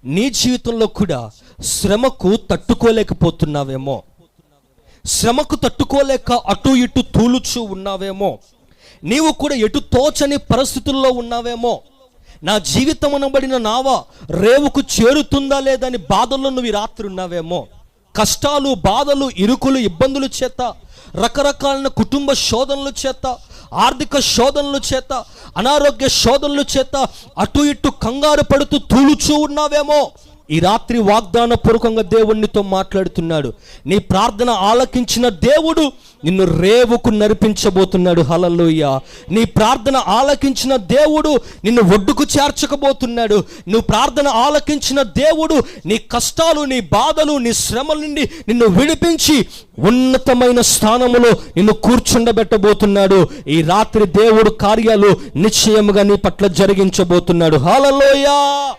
నీ జీవితంలో కూడా శ్రమకు తట్టుకోలేకపోతున్నావేమో, శ్రమకు తట్టుకోలేక అటు ఇటు తూలుచూ ఉన్నావేమో, నీవు కూడా ఎటు తోచని పరిస్థితుల్లో ఉన్నావేమో. నా జీవితం అనబడిన నావ రేవుకు చేరుతుందా లేదని బాధల్లో నువ్వు ఈ రాత్రి ఉన్నావేమో. కష్టాలు, బాధలు, ఇరుకులు, ఇబ్బందుల చేత, రకరకాలైన కుటుంబ శోధనల చేత, ఆర్థిక శోధనల చేత, అనారోగ్య శోధనల చేత అటు ఇటు కంగారు పడుతూ తూలుచూ ఉన్నావేమో. ఈ రాత్రి వాగ్దానపూర్వకంగా దేవునితో మాట్లాడుతున్నాడు. నీ ప్రార్థన ఆలకించిన దేవుడు నిన్ను రేవుకు నడిపించబోతున్నాడు. హల్లెలూయా. నీ ప్రార్థన ఆలకించిన దేవుడు నిన్ను ఒడ్డుకు చేర్చకబోతున్నాడు. నువ్వు ప్రార్థన ఆలకించిన దేవుడు నీ కష్టాలు, నీ బాధలు, నీ శ్రమల నుండి నిన్ను విడిపించి ఉన్నతమైన స్థానములో నిన్ను కూర్చుండబెట్టబోతున్నాడు. ఈ రాత్రి దేవుడు కార్యాలు నిశ్చయముగా నీ పట్ల జరిగించబోతున్నాడు. హల్లెలూయా.